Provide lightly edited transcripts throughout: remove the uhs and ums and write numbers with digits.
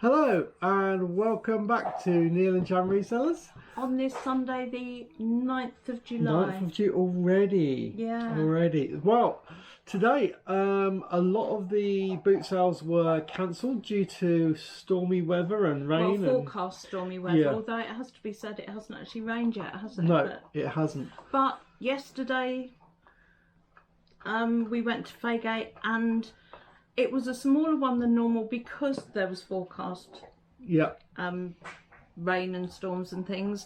Hello and welcome back to Neil and Jan Resellers. On this Sunday, the 9th of July. 9th of June already. Yeah. Already. Well, today a lot of the boot sales were cancelled due to stormy weather and rain. Well, forecast stormy weather, yeah. Although it has to be said it hasn't actually rained yet, has it? No, it hasn't. But yesterday we went to Faygate and it was a smaller one than normal because there was forecast rain and storms and things.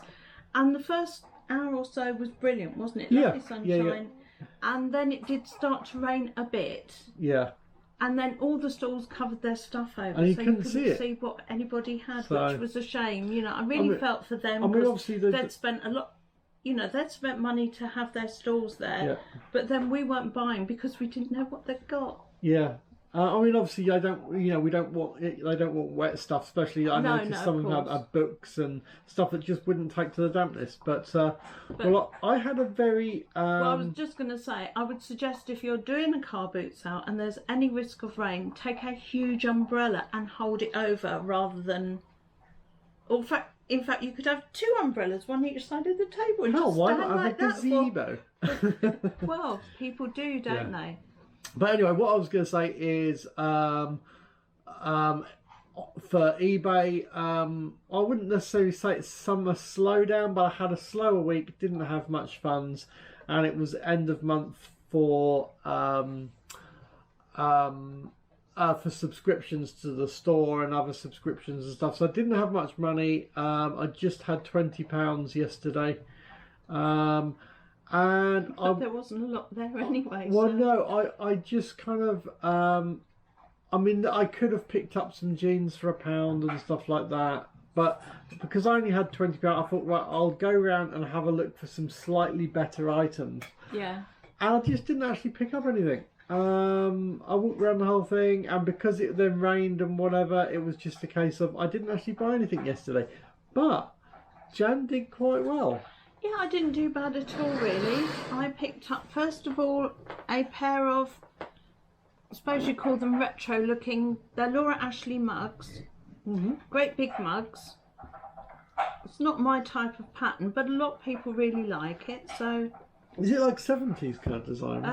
And the first hour or so was brilliant, wasn't it? Lovely sunshine. Yeah. And then it did start to rain a bit. Yeah. And then all the stalls covered their stuff over, and you so couldn't you couldn't see what anybody had, so, which was a shame. You know, I really felt for them. I mean, obviously they'd spent a lot. You know, they'd spent money to have their stalls there, but then we weren't buying because we didn't know what they'd got. Yeah. I mean, obviously, I don't. You know, we don't want. They don't want wet stuff, especially. I noticed some of them had books and stuff that just wouldn't take to the dampness. But well, I had a very. Well, I was just going to say, I would suggest if you're doing a car boot sale and there's any risk of rain, take a huge umbrella and hold it over rather than. Or in fact, you could have two umbrellas, one each side of the table, and just why stand not like have a gazebo? Well, people do, don't they? But anyway, what I was going to say is, for eBay, I wouldn't necessarily say it's summer slowdown, but I had a slower week, didn't have much funds, and it was end of month for subscriptions to the store and other subscriptions and stuff. So I didn't have much money. I just had £20 yesterday. And there wasn't a lot there anyway. Well, so. no, I just kind of, I mean, I could have picked up some jeans for £1 and stuff like that, but because I only had £20, I thought, right, I'll go around and have a look for some slightly better items. Yeah. And I just didn't actually pick up anything. I walked around the whole thing, and because it then rained and whatever, it was just a case of I didn't actually buy anything yesterday. But Jan did quite well. Yeah, I didn't do bad at all, really. I picked up, first of all, a pair of, I suppose you call them retro-looking, they're Laura Ashley mugs. Great big mugs. It's not my type of pattern, but a lot of people really like it, so... Is it like 70s kind of design?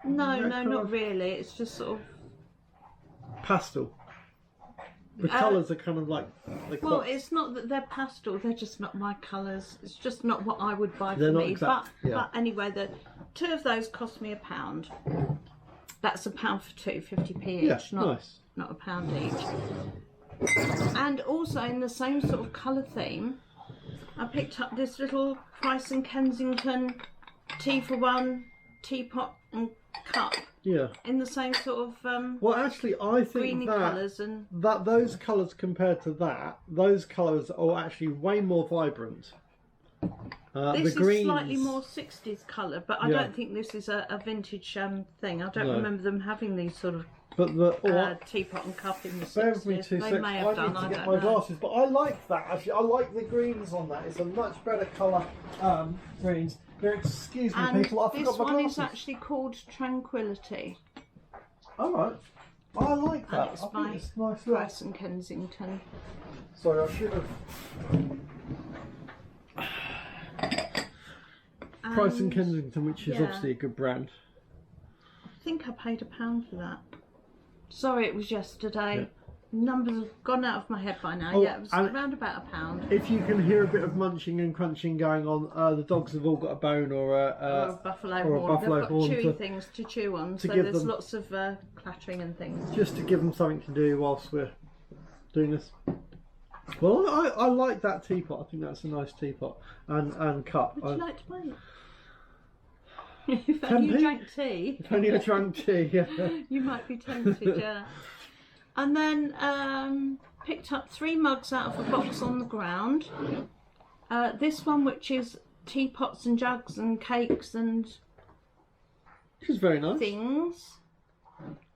No, not really. It's just sort of... pastel. The colours are kind of like... Well, it's not that they're pastel, they're just not my colours. It's just not what I would buy they're for not me. Exact, but anyway, the two of those cost me £1. That's £1 for two, 50p each, not £1 each. And also in the same sort of colour theme, I picked up this little Price and Kensington tea for one teapot and cup. Yeah. In the same sort of well, actually, I think that those colours compared to that, those colours are actually way more vibrant. This the greens... is slightly more 60s colour, but I don't think this is a vintage thing. I don't remember them having these sort of teapot and cup in the 60s. Bear with me 2 seconds. They may have done, I need to get my glasses, but I like that actually. I like the greens on that. It's a much better colour, greens. Excuse me, and people. I forgot my glasses. This one is actually called Tranquility. All right. I like that. It's I think it's nice. Price and Kensington. Sorry, I should have. Price and Kensington, which is obviously a good brand. I think I paid £1 for that. Sorry, it was yesterday. Yeah. Numbers have gone out of my head by now. Yeah, it was around about £1. If you can hear a bit of munching and crunching going on, the dogs have all got a bone or a buffalo horn. They've got chewy things to chew on, so there's lots of clattering and things. Just to give them something to do whilst we're doing this. Well, I like that teapot. I think that's a nice teapot and cup. Would you like to buy it? If only you drank tea. If only I drank tea, yeah. You might be tempted, yeah. And then picked up 3 mugs out of a box on the ground. This one, which is teapots and jugs and cakes and which is very nice. Things.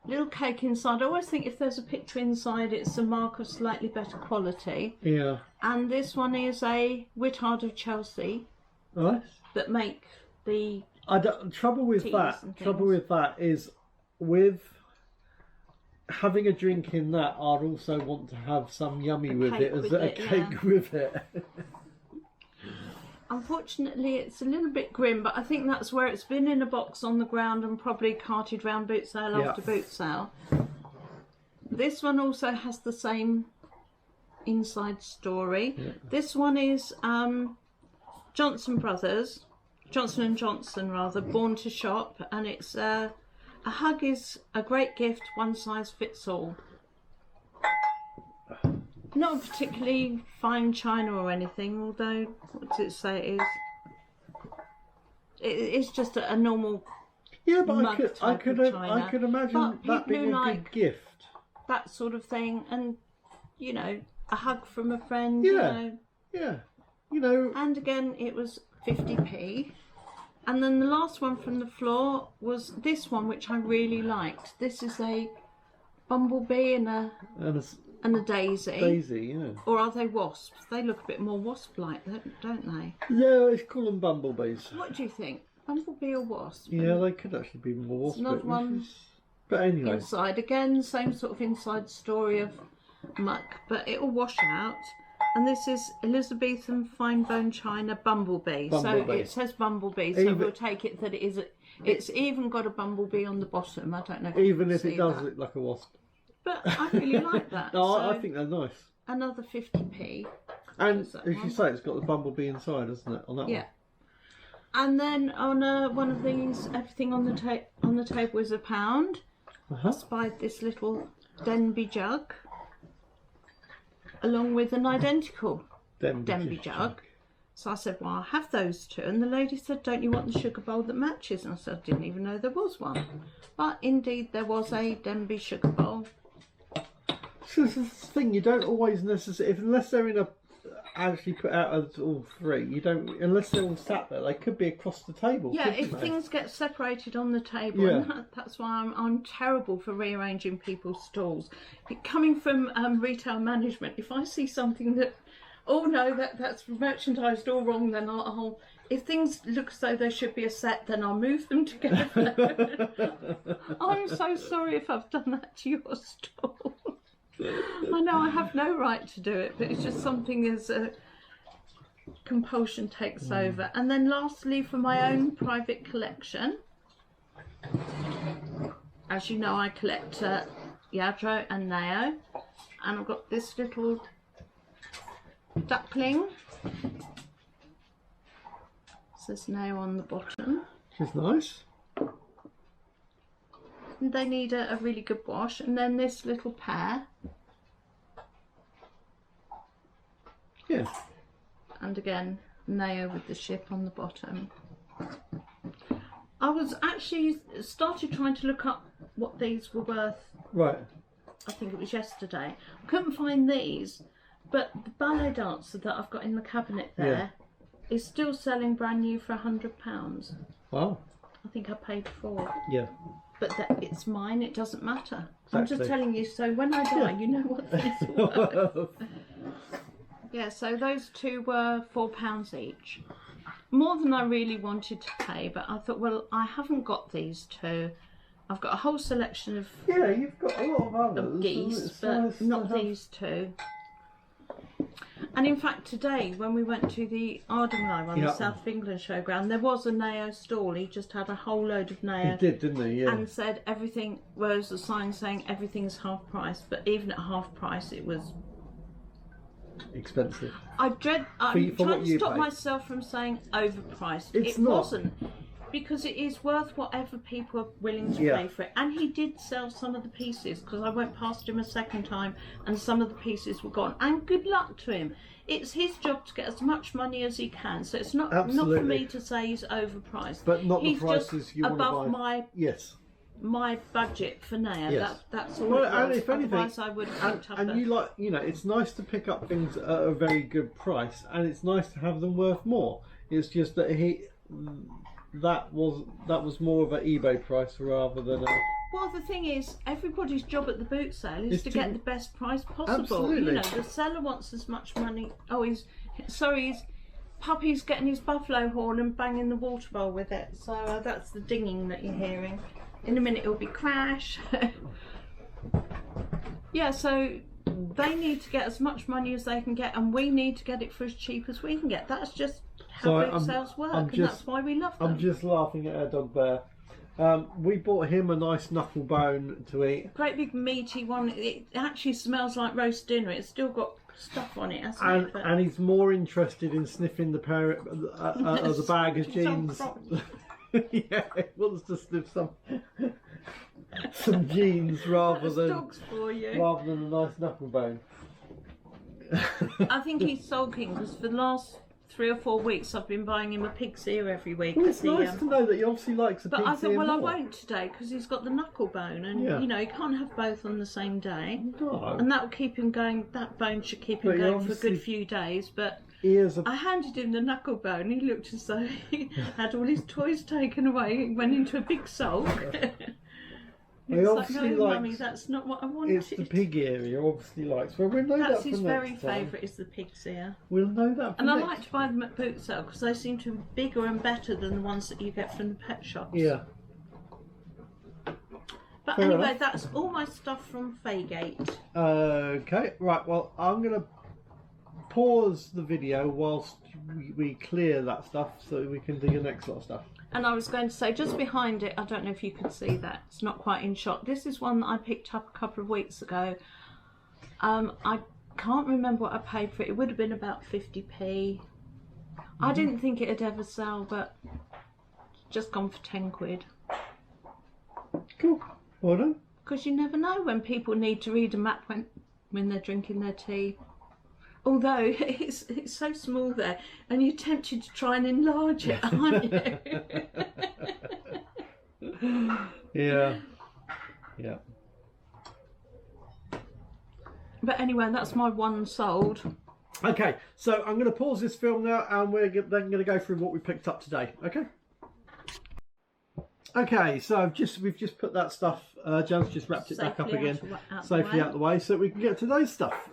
Little cake inside. I always think if there's a picture inside, it's a mark of slightly better quality. Yeah. And this one is a Whittard of Chelsea. Nice. That make the trouble with that is with having a drink in that, I'd also want to have some yummy with it as a cake with it. Unfortunately, it's a little bit grim, but I think that's where it's been in a box on the ground and probably carted round boot sale after boot sale. This one also has the same inside story. This one is Johnson and Johnson rather, Born to Shop, and it's a hug is a great gift, one size fits all. Not a particularly fine china or anything, although, what does it say it is? It's just a normal mug I could imagine but that being a good gift. That sort of thing, and you know, a hug from a friend. Yeah. You know. And again, it was 50p. And then the last one from the floor was this one, which I really liked. This is a bumblebee and a daisy. Daisy, yeah. Or are they wasps? They look a bit more wasp-like, don't they? Yeah, let's call them bumblebees. What do you think? Bumblebee or wasp? Yeah, they could actually be more wasp. Another one. But anyway. Inside again, same sort of inside story of muck, but it will wash out. And this is Elizabethan fine bone china bumblebee. So it says bumblebee, so we'll take it that it is. It's even got a bumblebee on the bottom. I don't know. Even if it does look like a wasp. But I really like that. No, I think they're nice. Another 50p. And as you say, it's got the bumblebee inside, hasn't it? On that one. And then on one of these, everything on the table is £1. I spied this little Denby jug, along with an identical Denby jug. So I said, well, I'll have those two. And the lady said, don't you want the sugar bowl that matches? And I said, I didn't even know there was one. But indeed, there was a Denby sugar bowl. So this is the thing, you don't always necessarily, unless they're in a actually put out as all three, you don't, unless they're all sat there, they could be across the table. Yeah, if things get separated on the table, and that's why I'm terrible for rearranging people's stalls. Coming from retail management, if I see something that, oh no, that's merchandised all wrong, then I'll if things look as though they should be a set, then I'll move them together. I'm so sorry if I've done that to your stall. I know I have no right to do it, but it's just something as a compulsion takes over. And then lastly, for my own private collection, as you know, I collect Yadro and Nao, and I've got this little duckling. It says Nao on the bottom. Which is nice. And they need a really good wash. And then this little pair. Yeah. And again, Nao with the ship on the bottom. I was actually started trying to look up what these were worth. Right. I think it was yesterday. I couldn't find these, but the ballet dancer that I've got in the cabinet there is still selling brand new for £100. Wow. I think I paid £4. Yeah. But it's mine, it doesn't matter. Exactly. I'm just telling you, so when I die, you know what things are worth. Yeah, so those two were £4 each. More than I really wanted to pay, but I thought, well, I haven't got these two. I've got a whole selection of you've got a lot of others. Of geese, but nice not these two. And in fact, today when we went to the Ardingly on the South of England showground, there was a Nao stall. He just had a whole load of Nao. He did, didn't he? Yeah. And said everything. Was a sign saying everything's half price, but even at half price, it was expensive. I'm trying to stop myself from saying overpriced. It wasn't. Because it is worth whatever people are willing to pay for it. And he did sell some of the pieces, because I went past him a second time and some of the pieces were gone. And good luck to him. It's his job to get as much money as he can. So it's not for me to say he's overpriced. But not he's the prices just you above want to buy. my budget for now. Yes. That's all. Well, it was. and if anything, otherwise I would have picked up. And it's nice to pick up things at a very good price, and it's nice to have them worth more. It's just that that was more of an eBay price rather than a... Well, the thing is, everybody's job at the boot sale is to get the best price possible. Absolutely. You know, the seller wants as much money. Oh, his puppy's getting his buffalo horn and banging the water bowl with it. So that's the dinging that you're hearing. In a minute it'll be crash. Yeah, so they need to get as much money as they can get, and we need to get it for as cheap as we can get. That's just how boot sales work, and that's why we love them. I'm just laughing at our dog Bear. We bought him a nice knuckle bone to eat. Great big meaty one. It actually smells like roast dinner. It's still got stuff on it, hasn't it? And he's more interested in sniffing the the bag of jeans. Yeah, he wants to sniff some jeans rather than a nice knuckle bone. I think he's sulking because for the last 3 or 4 weeks I've been buying him a pig's ear every week. Well, it's nice to know that he obviously likes a pig's ear. But I thought, well, more. I won't today because he's got the knuckle bone, and you know, he can't have both on the same day. No. And that will keep him going. That bone should keep him going for a good few days. But I handed him the knuckle bone. He looked as though he had all his toys taken away. He went into a big sulk. He obviously no, Mummy, that's not what I wanted. It's the pig ear he obviously likes. Well, we'll know that's that his very favourite, is the pig's ear. We'll know that for And I like to buy them at boot sale because they seem to be bigger and better than the ones that you get from the pet shops. Yeah. But anyway, enough. That's all my stuff from Faygate. Okay, right, well, I'm going to pause the video whilst we clear that stuff so we can do the next lot of stuff. And I was going to say, just behind it, I don't know if you could see that, it's not quite in shot. This is one that I picked up a couple of weeks ago. I can't remember what I paid for it. It would have been about 50p. I didn't think it'd ever sell, but just gone for 10 quid. Cool. Well done. Because you never know when people need to read a map when they're drinking their tea. Although it's so small there, and you're tempted to try and enlarge it, aren't you? Yeah. Yeah. But anyway, that's my one sold. Okay, so I'm going to pause this film now, and we're then going to go through what we picked up today. Okay. Okay, so we've just put that stuff. Jan's just wrapped it back up again, safely out of the way, so we can get today's stuff.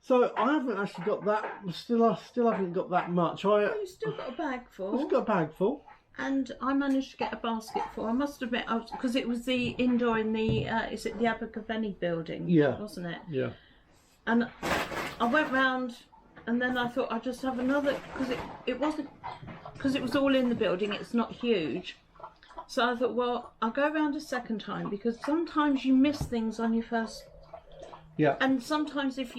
So I haven't actually got that. Still haven't got that much. You still got a bag full. I've got a bag full. And I managed to get a basket full. I must admit, because it was the indoor in the is it the Abergavenny building? Yeah, wasn't it? Yeah. And I went round, and then I thought I'd just have another because it wasn't because it was all in the building. It's not huge. So I thought, well, I'll go round a second time because sometimes you miss things on your first. Yeah. And sometimes if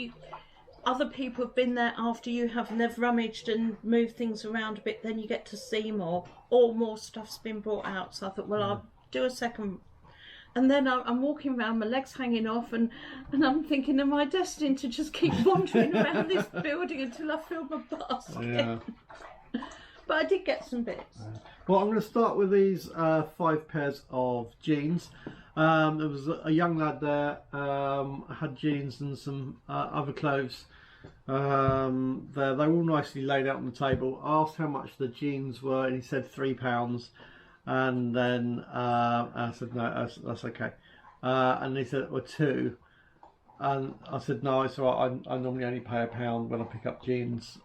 other people have been there after you have, and they've rummaged and moved things around a bit, then you get to see more, or more stuff's been brought out. So I thought, well, I'll do a second. And then I'm walking around, my legs hanging off, and I'm thinking, am I destined to just keep wandering around this building until I fill my basket? Yeah. But I did get some bits. Well, I'm going to start with these 5 pairs of jeans. There was a young lad there, had jeans and some other clothes. They were all nicely laid out on the table. I asked how much the jeans were, and he said £3. And then I said, no, that's okay. And he said, well, 2. And I said, no, it's all right. I normally only pay £1 when I pick up jeans.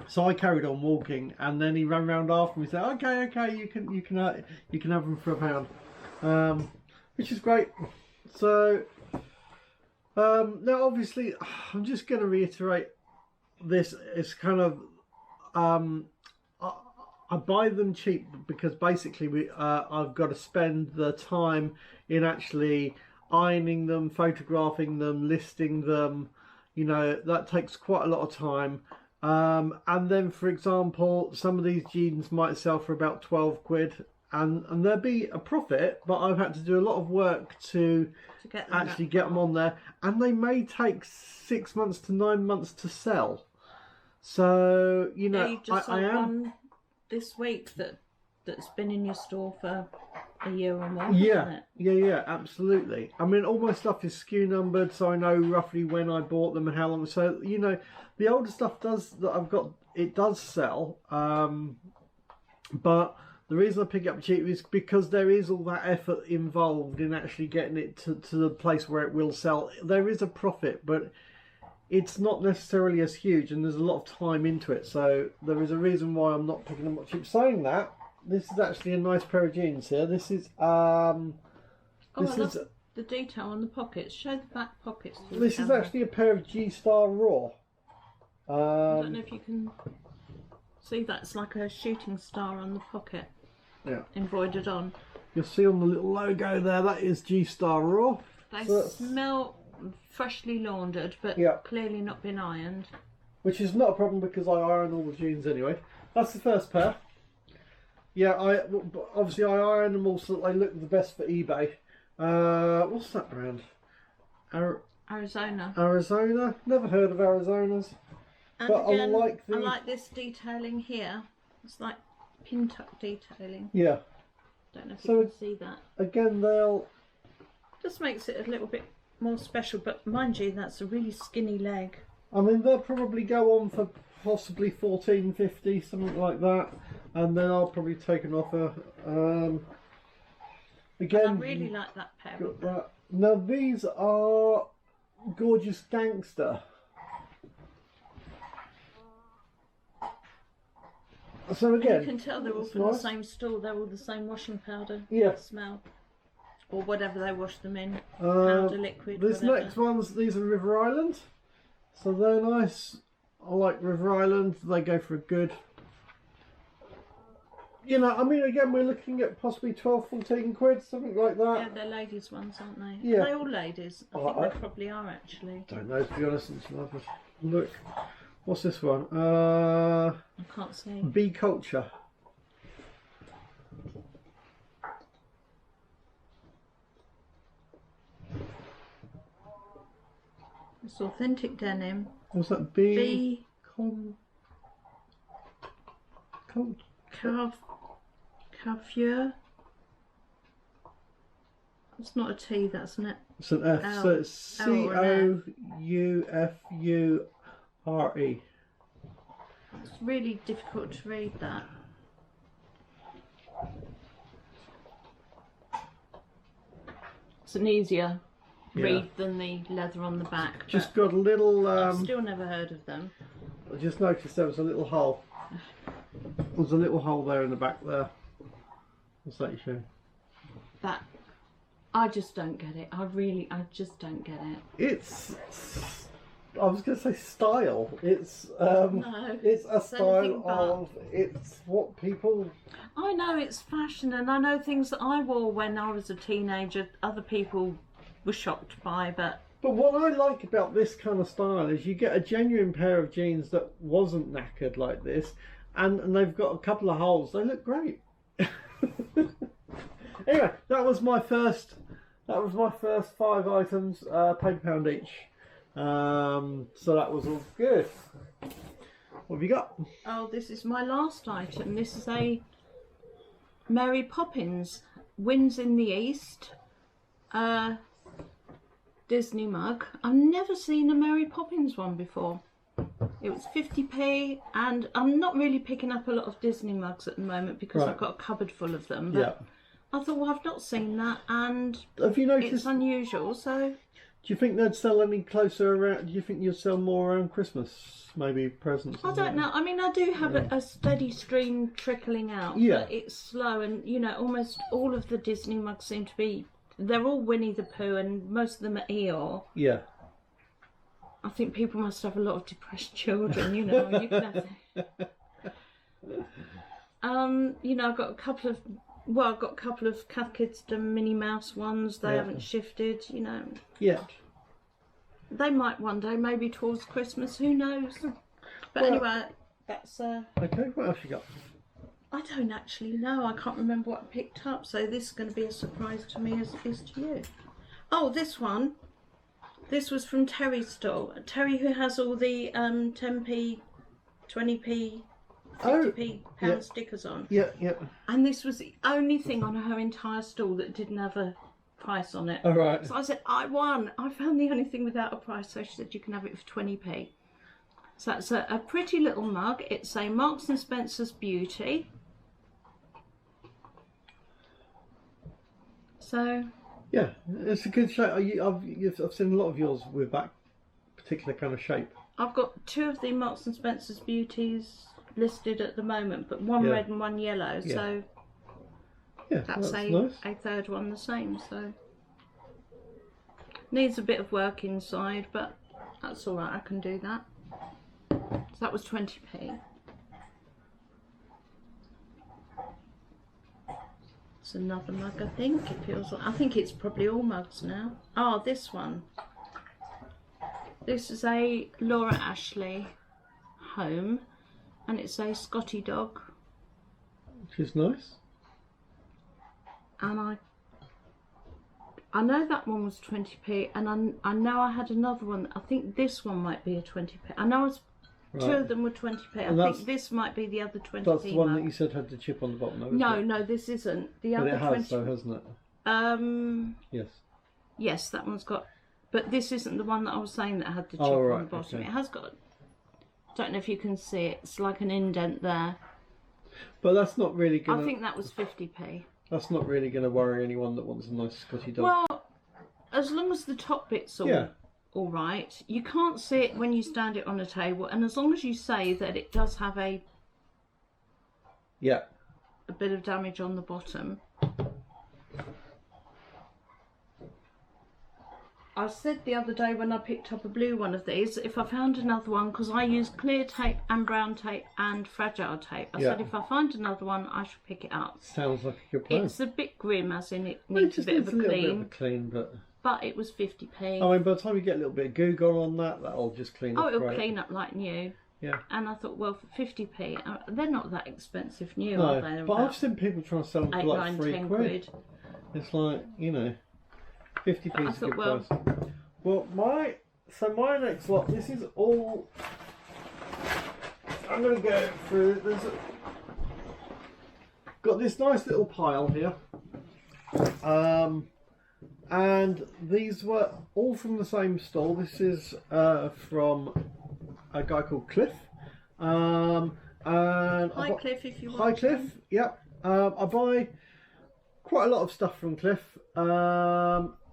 So I carried on walking, and then he ran round after me and said, okay, you can have them for £1, which is great. So now obviously I'm just going to reiterate this. It's kind of I buy them cheap because basically I've got to spend the time in actually ironing them, photographing them, listing them. You know, that takes quite a lot of time. And then, for example, some of these jeans might sell for about 12 quid, and there'll be a profit, but I've had to do a lot of work to get them on there, and they may take 6 months to 9 months to sell. So, you know, you just I am one this week that's been in your store for a year or more, hasn't it? Yeah, absolutely. I mean, all my stuff is SKU numbered, so I know roughly when I bought them and how long. So, you know, the older stuff that I've got, it does sell. But the reason I pick it up cheap is because there is all that effort involved in actually getting it to the place where it will sell. There is a profit, but it's not necessarily as huge, and there's a lot of time into it. So there is a reason why I'm not picking them up cheap. Saying that, this is actually a nice pair of jeans here. This is this is the detail on the pockets. Show the back pockets. This is actually a pair of G-Star Raw. I don't know if you can see that. It's like a shooting star on the pocket. Yeah. Embroidered on. You'll see on the little logo there, that is G-Star Raw. They smell freshly laundered, but clearly not been ironed. Which is not a problem because I iron all the jeans anyway. That's the first pair. Yeah, obviously I iron them all so that they look the best for eBay. What's that brand? Arizona. Arizona? Never heard of Arizonas. And but again, I like this detailing here. It's like pin tuck detailing. Yeah. Don't know if you can see that. Again, they'll... Just makes it a little bit more special, but mind you, that's a really skinny leg. I mean, they'll probably go on for possibly $14.50, something like that, and then I'll probably take an offer. Again, and I really like that pair. Now these are Gorgeous Gangster. So again, and you can tell they're all from the same store. They're all the same washing powder. Yeah. Smell. Or whatever they wash them in. Powder, liquid, This next ones, these are River Island. So they're nice. I like River Island. They go for a good... You know, I mean, again, we're looking at possibly 12, 14 quid, something like that. Yeah, they're ladies' ones, aren't they? Yeah. Are they all ladies? I think they probably are, actually. Don't know, to be honest. Look. What's this one? I can't see. Bee Culture. It's authentic denim. What's that? Bee... Carrefour. It's not a T, that's an F. It's an F, so it's C-O-U-F-U-R-E. It's really difficult to read that. It's an easier read than the leather on the back. Just got a little... I've still never heard of them. I just noticed there was a little hole. There's a little hole there in the back there. What's that you showing? That... I just don't get it. I just don't get it. It's... I was going to say style. It's no, it's a style of... It's what people... I know it's fashion, and I know things that I wore when I was a teenager, other people were shocked by, but... But what I like about this kind of style is you get a genuine pair of jeans that wasn't knackered like this, and they've got a couple of holes. They look great. Anyway, that was my first 5 items, £10 each. So that was all good. What have you got? Oh, this is my last item. This is a Mary Poppins Winds in the East Disney mug. I've never seen a Mary Poppins one before. It was 50p, and I'm not really picking up a lot of Disney mugs at the moment because I've got a cupboard full of them. But I thought, well, I've not seen that, and have you noticed, it's unusual, so... Do you think they'd sell any closer around? Do you think you'd sell more around Christmas? Maybe presents? I don't know. I mean, I do have a steady stream trickling out, but it's slow, and, you know, almost all of the Disney mugs seem to be... They're all Winnie the Pooh, and most of them are Eeyore. Yeah. I think people must have a lot of depressed children, you know. You can have... you know, I've got a couple of... Well, I've got a couple of Cath Kidston Minnie Mouse ones. They haven't shifted, you know. Yeah. They might one day, maybe towards Christmas, who knows. But anyway, that's... Okay, what else you got? I don't actually know. I can't remember what I picked up, so this is going to be a surprise to me as it is to you. Oh, this one. This was from Terry's store. Terry, who has all the 10p, 20p... 50p pound stickers on. Yeah, yeah. And this was the only thing on her entire stall that didn't have a price on it. All right. So I said, I won. I found the only thing without a price. So she said, you can have it for 20p. So that's a pretty little mug. It's a Marks and Spencer's Beauty. So... Yeah, it's a good shape. I've seen a lot of yours with that particular kind of shape. I've got 2 of the Marks and Spencer's Beauties listed at the moment, but one red and one yellow. So Yeah, that's nice. a third one the same, so needs a bit of work inside, but that's all right, I can do that. So that was 20p. It's another mug, I think. It feels like, I think it's probably all mugs now. Oh, this one. This is a Laura Ashley home, and it's a Scotty dog. Which is nice. And I know that one was 20p, and I know I had another one. I think this one might be a 20p. I know it's two of them were 20p. I think this might be the other 20p. That's the one mug. that you said had the chip on the bottom, though, No, this isn't. The but other it has, 20. though, hasn't it? Yes. Yes. Yes, that one's got. But this isn't the one that I was saying that had the chip right, on the bottom. okay. It has got. Don't know if you can see it. It's like an indent there. But that's not really gonna. I think that was 50p. That's not really gonna worry anyone that wants a nice Scotty dog. Well, as long as the top bit's all right, you can't see it when you stand it on a table, and as long as you say that it does have a bit of damage on the bottom. I said the other day when I picked up a blue one of these, if I found another one, because I use clear tape and brown tape and fragile tape, I said if I find another one, I should pick it up. Sounds like a good plan. It's a bit grim, as in it needs a bit of a clean. But it was 50p. I mean, by the time you get a little bit of goo gone on that, that'll just clean up. Oh, it'll great. clean up like new. Yeah. And I thought, well, for 50p, they're not that expensive new, No, are they? but I've seen people trying to sell them for 8, like 9, 3 10 quid. It's like, 50p is a good price. Well, my next lot, this is all. I'm going to go through. Got this nice little pile here. And these were all from the same stall. This is from a guy called Cliff. And Hi, Cliff, if you want. Hi, Cliff. Yep. I buy quite a lot of stuff from Cliff.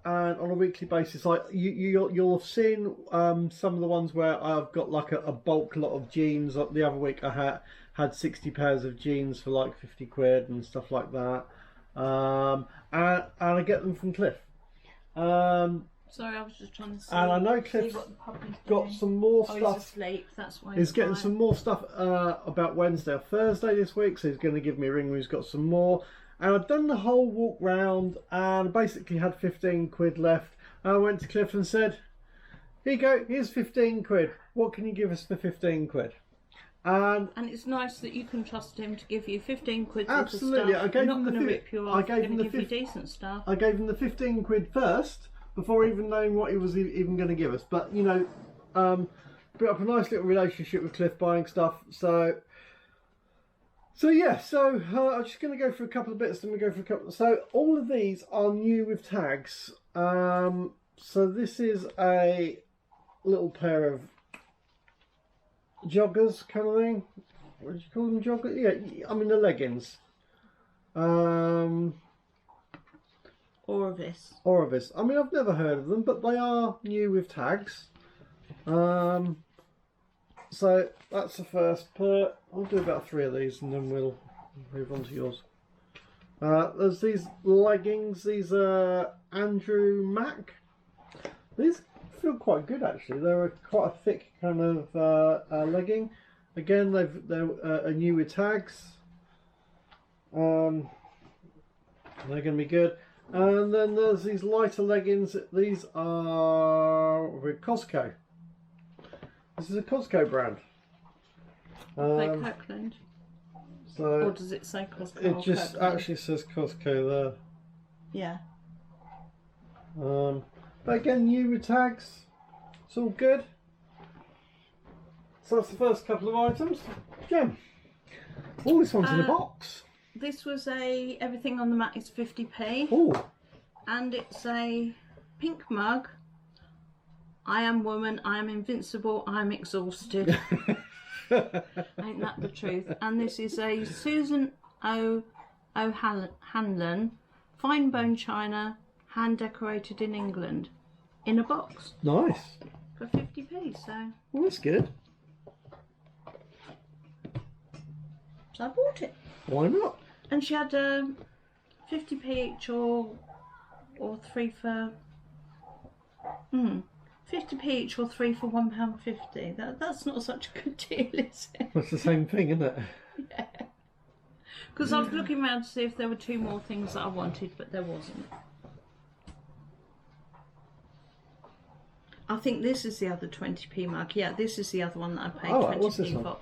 And on a weekly basis, you'll have seen some of the ones where I've got like a bulk lot of jeans. The other week I had 60 pairs of jeans for like 50 quid and stuff like that. And I get them from Cliff. Sorry, I was just trying to see. And I know Cliff's got some more stuff. Oh, he's asleep, that's why he's getting some more stuff about Wednesday or Thursday this week, so he's going to give me a ring when he's got some more. And I'd done the whole walk round and basically had 15 quid left. And I went to Cliff and said, here you go, here's 15 quid. What can you give us for 15 quid? And it's nice that you can trust him to give you 15 quid absolutely. Stuff. I gave not him going to rip you off. I gave him the give you decent stuff. I gave him the 15 quid first before even knowing what he was even going to give us. But built up a nice little relationship with Cliff buying stuff. So yeah, I'm just going to go for a couple of bits, then we go for a couple. So all of these are new with tags. So this is a little pair of joggers kind of thing. What did you call them, joggers? Yeah, I mean the leggings. Orvis. I mean, I've never heard of them, but they are new with tags. So that's the first pair. I'll do about 3 of these and then we'll move on to yours. There's these leggings. These are Andrew Mack. These feel quite good actually. They're quite a thick kind of legging. Again, they're new with tags. They're going to be good. And then there's these lighter leggings. These are with Costco. This is a Costco brand. Say Kirkland. Or does it say Costco? It just actually says Costco there. Yeah. But again, new with tags. It's all good. So that's the first couple of items. Jem. Oh, this one's in a box. This was everything on the mat is 50p. Oh. And it's a pink mug. I am woman, I am invincible, I am exhausted. Ain't that the truth? And this is a Susan O'Hanlon fine bone china, hand decorated in England, in a box. Nice. For 50p, so. Well, that's good. So I bought it. Why not? And she had 50p each or 3 for 50p each or 3 for £1.50. That's not such a good deal, is it? That's the same thing, isn't it? Yeah. Because I was looking around to see if there were 2 more things that I wanted, but there wasn't. I think this is the other 20p mug. Yeah, this is the other one that I paid 20p for.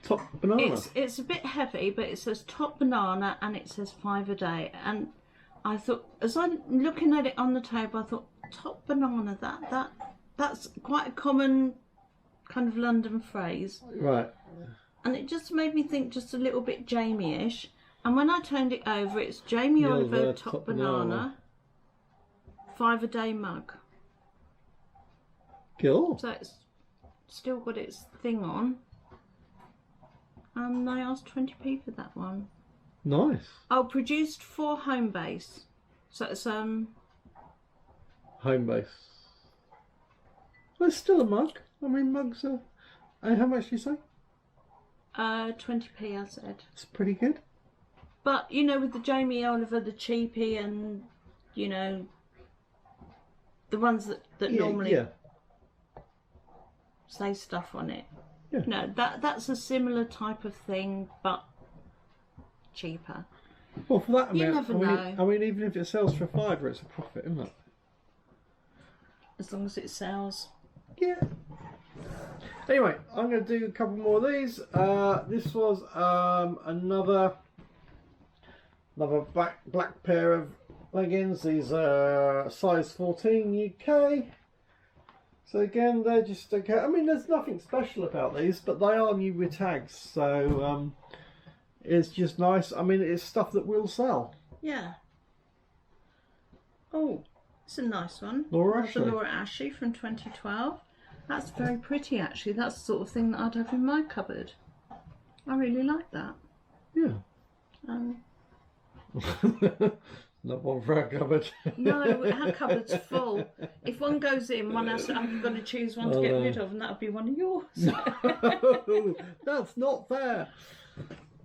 Top banana. It's a bit heavy, but it says top banana and it says 5 a day. And I thought, as I'm looking at it on the table, I thought, top banana, that's quite a common kind of London phrase. Right. And it just made me think just a little bit Jamie-ish. And when I turned it over, it's Jamie Oliver top banana, 5 a day mug. Cool. So it's still got its thing on. And I asked 20p for that one. Nice. Oh, produced for home base. So it's home base. Well, it's still a mug. I mean, mugs are. And how much do you say? 20p, I said. It's pretty good. But you know, with the Jamie Oliver, the cheapy, and you know, the ones that normally say stuff on it. Yeah. No, that's a similar type of thing, but cheaper. Well, for that amount, you never know. I mean, even if it sells for £5, it's a profit, isn't it? As long as it sells. Yeah. Anyway, I'm going to do a couple more of these. This was another black pair of leggings. These are size 14 UK. So again, they're just okay. I mean, there's nothing special about these, but they are new with tags, so it's just nice. I mean, it's stuff that will sell. Yeah. Oh, it's a nice one. Laura Ashley from 2012. That's very pretty, actually. That's the sort of thing that I'd have in my cupboard. I really like that. Yeah. Not one for our cupboard. No, our cupboard's full. If one goes in, I'm going to choose one to get rid of, and that'll be one of yours. No, that's not fair.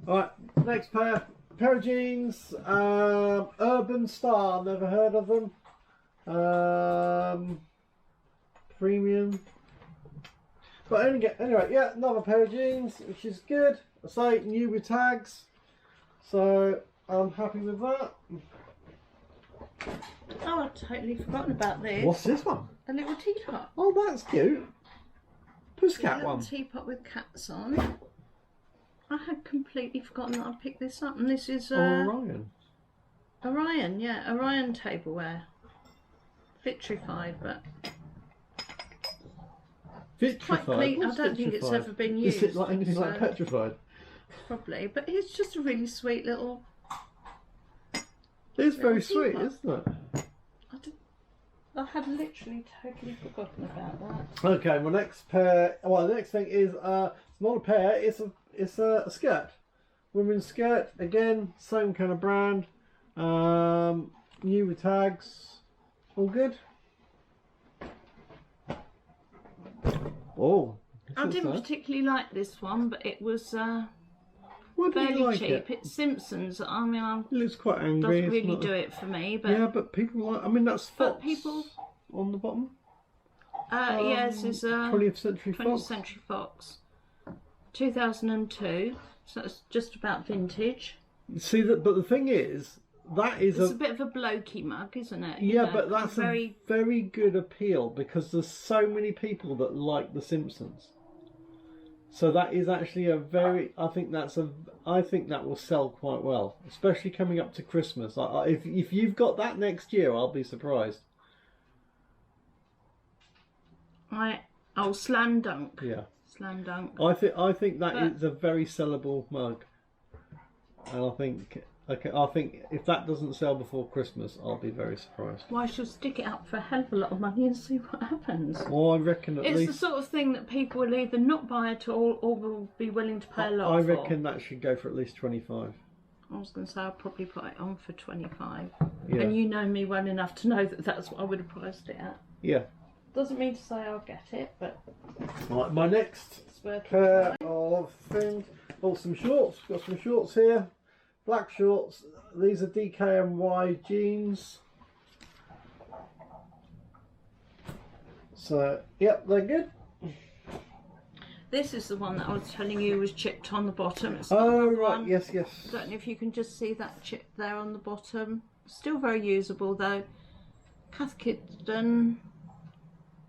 All right, next pair of jeans. Urban Star. Never heard of them. Premium. But anyway, yeah, another pair of jeans, which is good. I say new with tags, so I'm happy with that. Oh, I've totally forgotten about this. What's this one? A little teapot. Oh, that's cute. Pussycat one. A little teapot with cats on. I had completely forgotten that I picked this up, and this is Orion. Orion, yeah, Orion tableware. Vitrified, but Vitrified. Quite clean. What's I don't think it's ever been used. Is it like anything like petrified? Probably, but it's just a really sweet little. It's very sweet, isn't it? I had literally totally forgotten about that. Okay, my next pair. Well, the next thing is it's not a pair. It's a skirt, women's skirt. Again, same kind of brand. New with tags. All good. Oh, I didn't particularly like this one, but it was fairly like cheap. It's Simpsons. I mean, it looks quite angry. Doesn't really do it for me, but yeah, but people like. I mean, that's Fox people on the bottom. Yes, it's 20th Century 20th Fox. Century Fox, 2002. So it's just about vintage. See that, but the thing is, it's a bit of a blokey mug, isn't it? Yeah, but that's a very good appeal because there's so many people that like The Simpsons. So that is actually a very. I think that will sell quite well, especially coming up to Christmas. If you've got that next year, I'll be surprised. Slam dunk. Yeah. Slam dunk. I think that is a very sellable mug, and I think if that doesn't sell before Christmas, I'll be very surprised. Well, I shall stick it up for a hell of a lot of money and see what happens. Well, I reckon at least... It's the sort of thing that people will either not buy at all or will be willing to pay a lot for. I reckon that should go for at least 25. I was going to say I'll probably put it on for 25. Yeah. And you know me well enough to know that that's what I would have priced it at. Yeah. Doesn't mean to say I'll get it, but... Right, my next pair of things... Oh, some shorts. Got some shorts here. black shorts. These are DKNY jeans. So, yep, they're good. This is the one that I was telling you was chipped on the bottom. It's Oh, right, one. yes. I don't know if you can just see that chip there on the bottom. Still very usable though. Cath Kidston,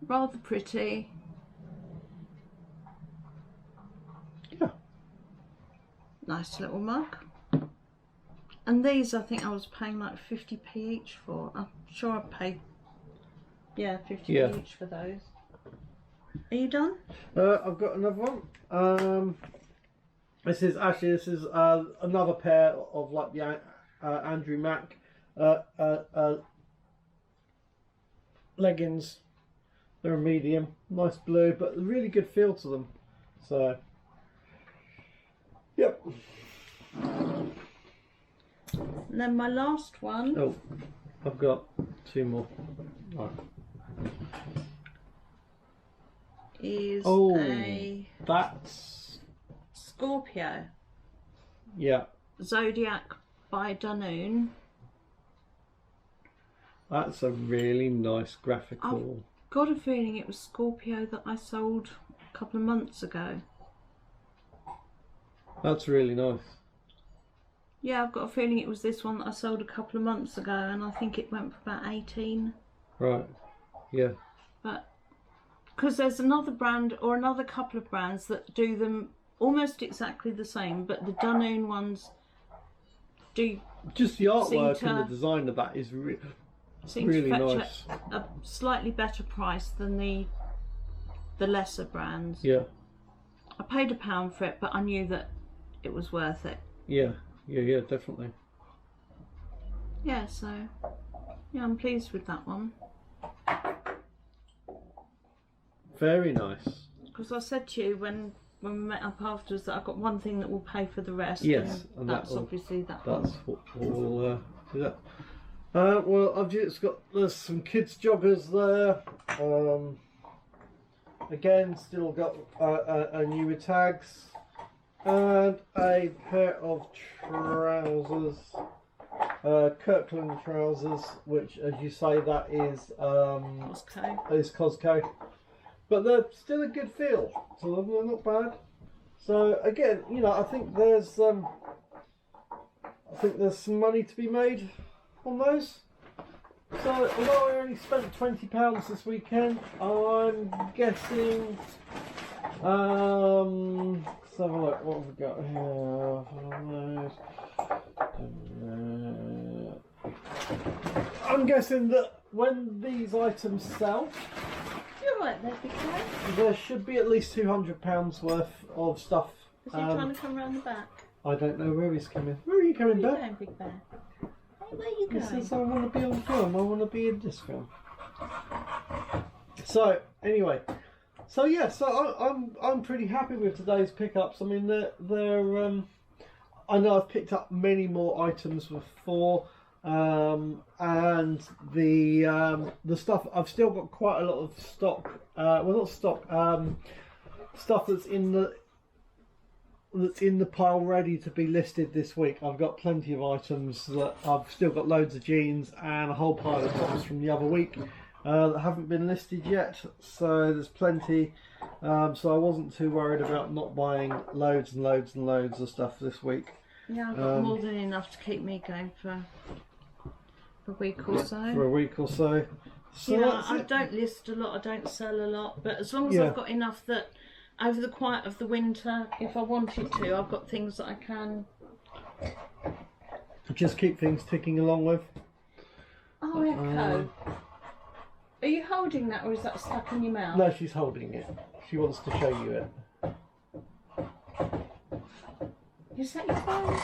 rather pretty. Yeah. Nice little mug. And these I think I was paying like 50p each for. I'm sure I paid, yeah, 50p each for those. Are you done? I've got another one. This is another pair of like the Andrew Mack leggings. They're a medium, nice blue, but really good feel to them. So, yep. And then my last one. Oh, I've got two more. Right. Is that's Scorpio. Yeah. Zodiac by Dunoon. That's a really nice graphical. I've got a feeling it was Scorpio that I sold a couple of months ago. That's really nice. Yeah, I've got a feeling it was this one that I sold a couple of months ago, and I think it went for about 18. Right. Yeah. But because there's another brand or another couple of brands that do them almost exactly the same, but the Dunoon ones do just the artwork to, and the design of that is really fetch nice. A slightly better price than the lesser brands. Yeah. I paid £1 for it, but I knew that it was worth it. Yeah, definitely. Yeah, so yeah, I'm pleased with that one. Very nice. Because I said to you when we met up afterwards that I've got one thing that will pay for the rest. Yes, and that's obviously that one. That's what we'll do that. Well, I've just got there's some kids joggers there. Again, still got a new with tags and a pair of trousers, Kirkland trousers, which, as you say, that is Cosco. But they're still a good feel to them. They're not bad. So again, you know, I think there's some money to be made on those. So although I only spent £20 this weekend, I'm guessing. Let's have a look. What have we got here? I'm guessing that when these items sell. You're right there, big guy. There should be at least £200 worth of stuff. Is he trying to come round the back? I don't know where he's coming. Where are you coming, Where are Beth? you going, Big Bear? Hey, where are you He going? says I want to be on film. I want to be in this film. So anyway, so yeah, so I'm pretty happy with today's pickups. I mean, they're I know I've picked up many more items before. And the stuff, I've still got quite a lot of stock, well not stock, stuff that's in the pile ready to be listed this week. I've got plenty of items that I've still got loads of jeans and a whole pile of tops from the other week that haven't been listed yet, so there's plenty. So I wasn't too worried about not buying loads and loads and loads of stuff this week. Yeah, I've got more than enough to keep me going for a week or so. For a week or so. So yeah, I don't list a lot, I don't sell a lot, but as long as I've got enough that over the quiet of the winter, if I wanted to, I've got things that I can just keep things ticking along with. Oh, Echo. Are you holding that or is that stuck in your mouth? No, she's holding it. She wants to show you it. Is that your phone?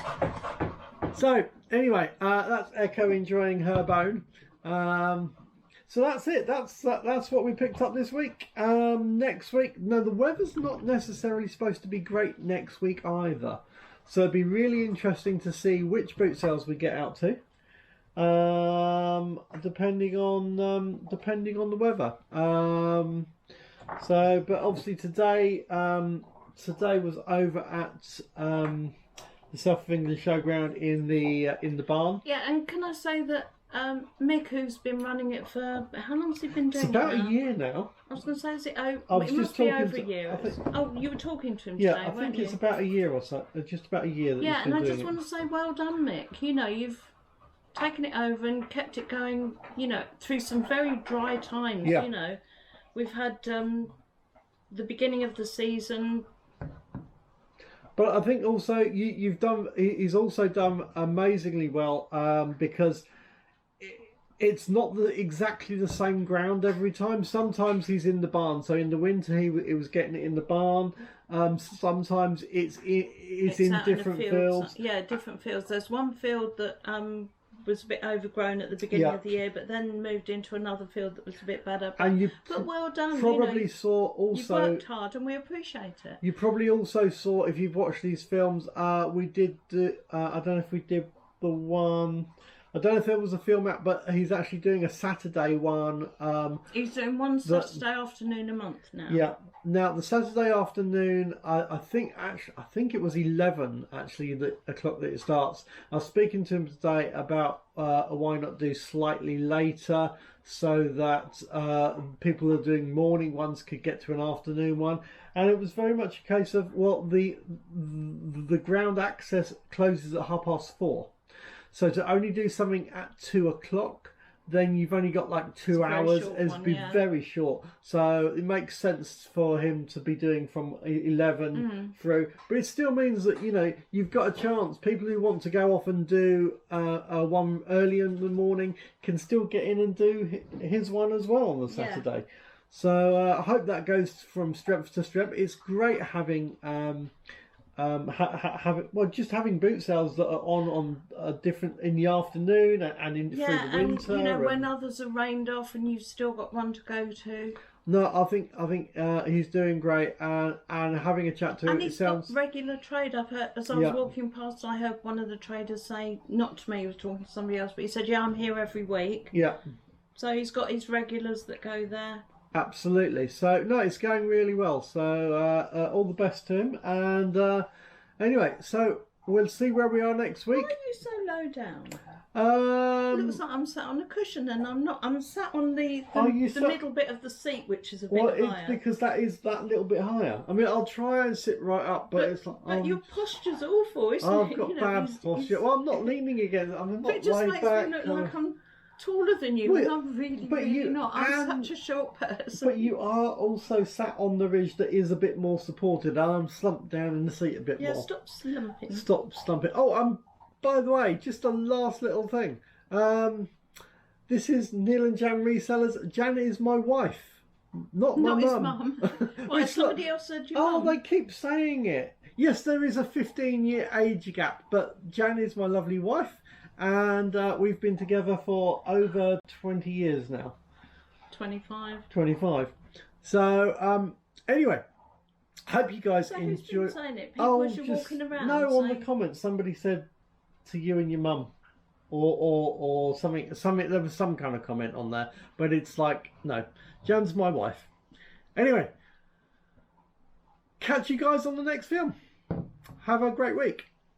So anyway, that's Echo enjoying her bone. So that's it. That's what we picked up this week. Next week, no, the weather's not necessarily supposed to be great next week either. So it'd be really interesting to see which boot sales we get out to, depending on the weather. But obviously today was over at the South of England Showground in the barn. Yeah, and can I say that Mick, who's been running it for how long's he been doing? It's about it a year now. I was going to say, is it? Oh, I was it just must be talking over to- a year. I think- Oh, you were talking to him Yeah, today, I think weren't it's you? about a year or so, just about a year that Yeah, he's and been I doing just it. want to say, well done, Mick. You know, you've taken it over and kept it going. You know, through some very dry times. Yeah. You know, we've had the beginning of the season. But I think also you've done. He's also done amazingly well because it's not exactly the same ground every time. Sometimes he's in the barn. So in the winter he was getting it in the barn. Sometimes it's in out different the fields. Yeah, different fields. There's one field that was a bit overgrown at the beginning Yeah. of the year, but then moved into another field that was a bit better. And you But well done. probably you know, saw you've also. worked hard, and we appreciate it. You probably also saw, if you've watched these films, we did. I don't know if we did the one. I don't know if it was a film out, but he's actually doing a Saturday one. He's doing one Saturday afternoon a month now. Yeah. Now the Saturday afternoon, I think it was 11 actually o'clock that it starts. I was speaking to him today about why not do slightly later so that people who are doing morning ones could get to an afternoon one. And it was very much a case of, well, the ground access closes at 4:30. So to only do something at 2 o'clock, then you've only got like 2 hours. It's be very short. So it makes sense for him to be doing from 11 through. But it still means that, you know, you've got a chance. People who want to go off and do one early in the morning can still get in and do his one as well on the Saturday. So I hope that goes from strength to strength. It's great having just having boot sales that are on different in the afternoon and in through the winter. And you know, when others are rained off and you've still got one to go to. No, I think he's doing great and having a chat to him. And he's got regular trade. I've heard, as I was walking past, I heard one of the traders say, not to me, he was talking to somebody else, but he said, "Yeah, I'm here every week." Yeah. So he's got his regulars that go there. Absolutely. So no, it's going really well. So all the best to him. And anyway, so we'll see where we are next week. Why are you so low down? It looks like I'm sat on a cushion, and I'm not. I'm sat on the middle bit of the seat, which is a bit higher. Well, it's because that is that little bit higher. I mean, I'll try and sit right up, but it's like. But your posture's awful, isn't it? I've got bad posture. Well, I'm not leaning again. I'm not it just laid makes back. me look like I'm taller than you, and I'm really not. I'm such a short person. But you are also sat on the ridge that is a bit more supported, and I'm slumped down in the seat a bit more. Yeah, stop slumping. Stop slumping. Oh, by the way, just a last little thing. This is Neil and Jan Resellers. Jan is my wife, not my mum. Not his mum. Why, somebody else said your mum? Oh, they keep saying it. Yes, there is a 15-year age gap, but Jan is my lovely wife. And we've been together for over 20 years now. 25. 25. So, anyway, hope you guys enjoy. Who's been saying it? People as you're walking around. No, on the comments, somebody said to you and your mum, or something. There was some kind of comment on there, but it's like, no, Jan's my wife. Anyway, catch you guys on the next film. Have a great week.